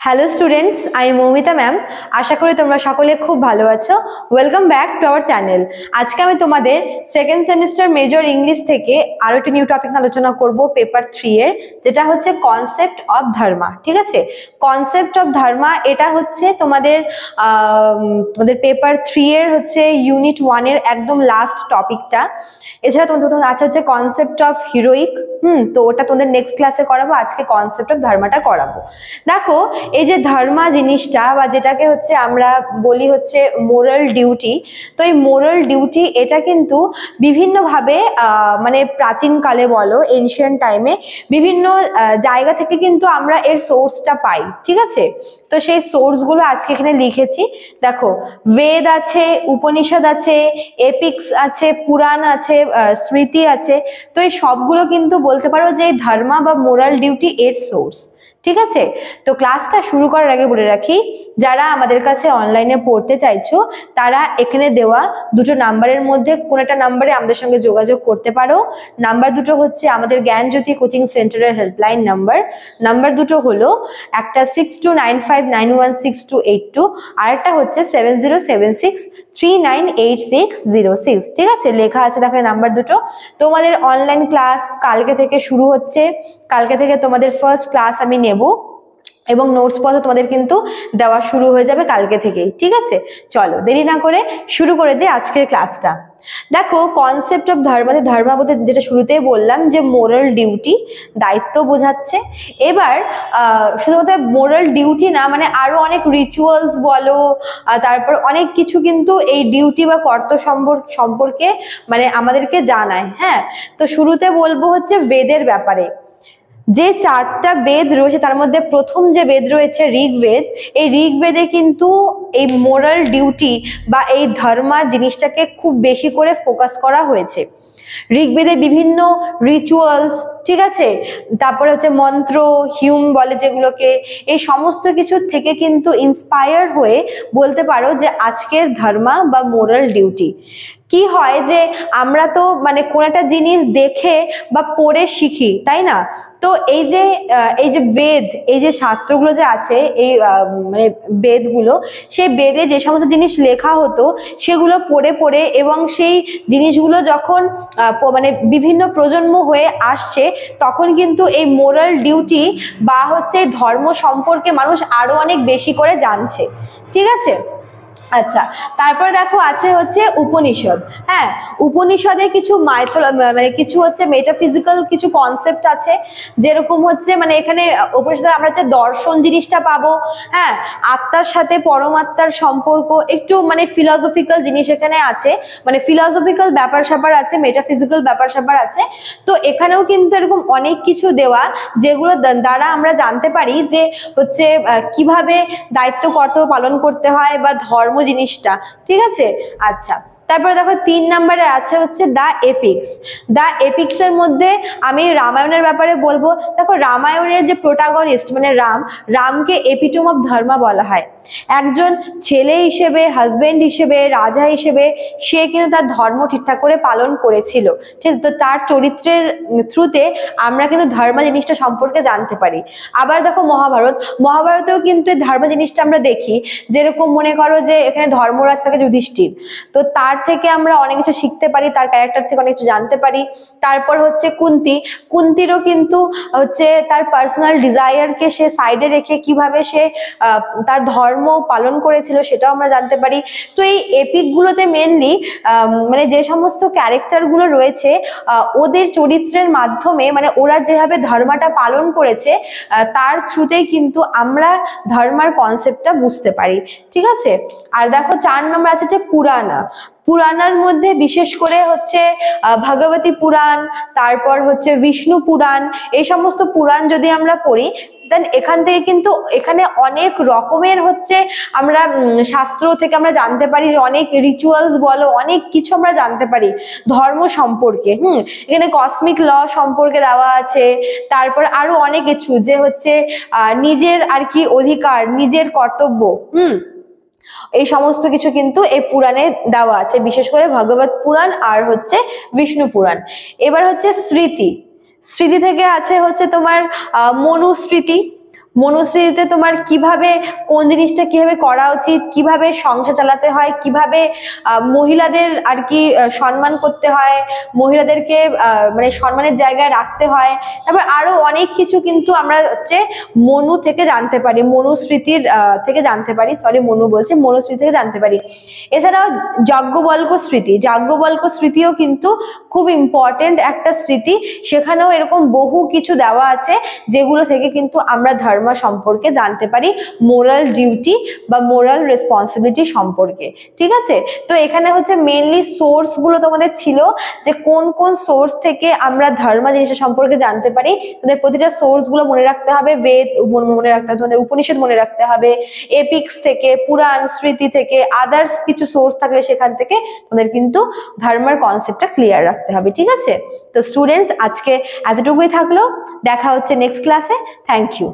Hello students, আমি Moumita ma'am. আশা করি তোমরা সকলে খুব ভালো আছো। Welcome back to our channel. আজকে আমি তোমাদের সেকেন্ড সেমিস্টার মেজর ইংলিশ থেকে আরো একটি নিউ টপিক আলোচনা করব, পেপার 3 এর, যেটা হচ্ছে কনসেপ্ট অফ ধর্মা। ঠিক আছে, কনসেপ্ট অফ ধর্মা এটা হচ্ছে তোমাদের পেপার 3 এর হচ্ছে ইউনিট 1 এর একদম লাস্ট টপিকটা। এছাড়া তোমাদের আছে হচ্ছে কনসেপ্ট অফ হিরোইক। তো ওটা তোমাদের নেক্সট ক্লাসে করাবো। আজকে কনসেপ্ট অফ ধর্মাটা করাবো। দেখো, এই যে ধর্মা জিনিসটা বা যেটাকে হচ্ছে আমরা বলি হচ্ছে মোরাল ডিউটি, তো এই মোরাল ডিউটি এটা কিন্তু বিভিন্নভাবে মানে প্রাচীনকালে বলো, এনশিয়েন্ট টাইমে বিভিন্ন জায়গা থেকে কিন্তু আমরা এর সোর্সটা পাই। ঠিক আছে, তো সেই সোর্সগুলো আজকে এখানে লিখেছি। দেখো, বেদ আছে, উপনিষদ আছে, এপিক্স আছে, পুরাণ আছে, স্মৃতি আছে। তো এই সবগুলো কিন্তু বলতে পারো যে ধর্মা বা মোরাল ডিউটি এর সোর্স। ঠিক আছে, তো ক্লাসটা শুরু করার আগে বলে রাখি, যারা আমাদের কাছে অনলাইনে পড়তে চাইছো তারা এখানে দেওয়া দুটো নাম্বারের মধ্যে কোনো একটা নাম্বারে আমাদের সঙ্গে যোগাযোগ করতে পারো। নাম্বার দুটো হচ্ছে আমাদের জ্ঞানজ্যোতি কোচিং সেন্টারের হেল্পলাইন নাম্বার দুটো হলো একটা 6295916282, আর একটা হচ্ছে 7076398606। ঠিক আছে, লেখা আছে দেখো নাম্বার দুটো। তোমাদের অনলাইন ক্লাস কালকে থেকে শুরু হচ্ছে। কালকে থেকে তোমাদের ফার্স্ট ক্লাস আমি নেব এবং নোটস পত্র তোমাদের কিন্তু দেওয়া শুরু হয়ে যাবে কালকে থেকেই। ঠিক আছে, চলো দেরি না করে শুরু করে দিই আজকের ক্লাসটা। দেখো, কনসেপ্ট অফ ধর্মা বলতে যেটা শুরুতেই বললাম যে মোরাল ডিউটি, দায়িত্ব বোঝাচ্ছে। এবার শুধুমাত্র মোরাল ডিউটি না, মানে আরো অনেক রিচুয়ালস বলো, তারপর অনেক কিছু কিন্তু এই ডিউটি বা কর্তব্য সম্পর্কে মানে আমাদেরকে জানায়। হ্যাঁ, তো শুরুতে বলবো হচ্ছে বেদের ব্যাপারে। যে 4টা বেদ রয়েছে তার মধ্যে প্রথম যে বেদ রয়েছে ঋগ্বেদ, এই ঋগ্বেদে কিন্তু এই মোরাল ডিউটি বা এই ধর্মা জিনিসটাকে খুব বেশি করে ফোকাস করা হয়েছে। ঋগ্বেদে বিভিন্ন রিচুয়ালস, ঠিক আছে, তারপরে হচ্ছে মন্ত্র, হিউম বলে যেগুলোকে, এই সমস্ত কিছুর থেকে কিন্তু ইন্সপায়ার হয়ে বলতে পারো যে আজকের ধর্মা বা মোরাল ডিউটি। কি হয় যে আমরা তো মানে কোন একটা জিনিস দেখে বা পড়ে শিখি, তাই না? তো এই যে বেদ, এই যে শাস্ত্রগুলো যে আছে, এই মানে বেদগুলো, সেই বেদে যে সমস্ত জিনিস লেখা হতো সেগুলো পড়ে পড়ে এবং সেই জিনিসগুলো যখন মানে বিভিন্ন প্রজন্ম হয়ে আসছে, তখন কিন্তু এই মোরাল ডিউটি বা হচ্ছে ধর্ম সম্পর্কে মানুষ আরো অনেক বেশি করে জানছে। ঠিক আছে, আচ্ছা, তারপরে দেখো আছে হচ্ছে উপনিষদ। হ্যাঁ, উপনিষদে কিছু মানে কিছু হচ্ছে মেটাফিজিক্যাল কিছু কনসেপ্ট আছে, যেরকম হচ্ছে মানে এখানে উপনিষদে আমরা হচ্ছে দর্শন জিনিসটা পাবো। হ্যাঁ, আত্মার সাথে পরমাত্মার সম্পর্ক, একটু মানে ফিলসফিক্যাল জিনিস এখানে আছে, মানে ফিলসফিক্যাল ব্যাপার স্যাপার আছে, মেটাফিজিক্যাল ব্যাপার স্যাপার আছে। তো এখানেও কিন্তু এরকম অনেক কিছু দেওয়া, যেগুলো দ্বারা আমরা জানতে পারি যে হচ্ছে কিভাবে দায়িত্ব কর্তব্য পালন করতে হয় বা ধর্ম জিনিসটা। ঠিক আছে, আচ্ছা, তারপরে দেখো 3 নম্বরে আছে হচ্ছে দ্য এপিক্স এর মধ্যে আমি রামায়ণের ব্যাপারে বলবো। দেখো, রামায়ণের যে প্রোটাগনিস্ট মানে রামকে এপিটোম অফ ধর্মা বলা হয়। একজন ছেলে হিসেবে, হাজবেন্ড হিসেবে, রাজা হিসেবে সে কিন্তু তার ধর্ম ঠিকঠাক করে পালন করেছিল। ঠিক, তো তার চরিত্রের থ্রুতে আমরা কিন্তু ধর্ম জিনিসটা সম্পর্কে জানতে পারি। আবার দেখো মহাভারতেও কিন্তু এই ধর্ম জিনিসটা আমরা দেখি। যেরকম মনে করো যে এখানে ধর্মরাজ থাকে যুধিষ্ঠির, তো তার থেকে আমরা অনেক কিছু শিখতে পারি, তার ক্যারেক্টার থেকে অনেক কিছু জানতে পারি। তারপর হচ্ছে কুন্তিরও কিন্তু হচ্ছে তার পার্সোনাল ডিজায়ারকে সে সাইডে রেখে কিভাবে সে তার ধর্ম পালন করেছিল সেটাও আমরা জানতে পারি। তো এই এপিক গুলোতে মেনলি মানে যে সমস্ত ক্যারেক্টার গুলো রয়েছে ওদের চরিত্রের মাধ্যমে মানে ওরা যেভাবে ধর্মটা পালন করেছে তার থ্রুতেই কিন্তু আমরা ধর্মার কনসেপ্টটা বুঝতে পারি। ঠিক আছে, আর দেখো 4 নম্বর আছে যে পুরাণের মধ্যে বিশেষ করে হচ্ছে ভগবতী পুরাণ, তারপর হচ্ছে বিষ্ণু পুরাণ, এই সমস্ত পুরাণ যদি আমরা পড়ি দেন এখান থেকে কিন্তু এখানে অনেক রকমের হচ্ছে আমরা শাস্ত্র থেকে আমরা জানতে পারি, অনেক রিচুয়ালস বলো, অনেক কিছু আমরা জানতে পারি ধর্ম সম্পর্কে। এখানে কসমিক ল সম্পর্কে দেওয়া আছে, তারপর আরো অনেক কিছু যে হচ্ছে নিজের আর কি অধিকার, নিজের কর্তব্য, এই সমস্ত কিছু কিন্তু এই পুরাণে দেওয়া আছে, বিশেষ করে ভগবত পুরাণ আর হচ্ছে বিষ্ণু পুরাণ। এবার হচ্ছে স্মৃতি থেকে আছে হচ্ছে তোমার মনুস্মৃতি। মনুস্মৃতিতে তোমার কিভাবে কোন জিনিসটা কিভাবে করা উচিত, কিভাবে সংসার চালাতে হয়, কিভাবে মহিলাদের আর কি সম্মান করতে হয়, মহিলাদেরকে মানে সম্মানের জায়গায় রাখতে হয়, তারপর আরো অনেক কিছু কিন্তু আমরা হচ্ছে মনু থেকে জানতে পারি, মনুস্মৃতির থেকে জানতে পারি, সরি মনু বলছে, মনুস্মৃতি থেকে জানতে পারি। এছাড়াও যাজ্ঞবল্ক্য স্মৃতি, যাজ্ঞবল্ক্য স্মৃতিও কিন্তু খুব ইম্পর্টেন্ট একটা স্মৃতি, সেখানেও এরকম বহু কিছু দেওয়া আছে যেগুলো থেকে কিন্তু আমরা ধর্ম সম্পর্কে জানতে পারি, মোরাল ডিউটি বা মোরাল রেসপন্সিবিলিটি সম্পর্কে। ঠিক আছে, তো এখানে হচ্ছে মেইনলি সোর্স গুলো তোমাদের ছিল যে কোন কোন সোর্স থেকে আমরা ধর্ম জিনিসটা সম্পর্কে জানতে পারি। তোমাদের প্রতিটা সোর্স গুলো মনে রাখতে হবে, বেদ মনে রাখতে হবে, তোমাদের উপনিষদ মনে রাখতে হবে, এপিক্স থেকে, পুরাণ স্মৃতি থেকে, আদার্স কিছু সোর্স থাকলে সেখান থেকে তোমাদের কিন্তু ধর্মের কনসেপ্টটা ক্লিয়ার রাখতে হবে। ঠিক আছে, তো স্টুডেন্টস আজকে এতটুকুই থাকলো, দেখা হচ্ছে নেক্সট ক্লাসে। Thank you.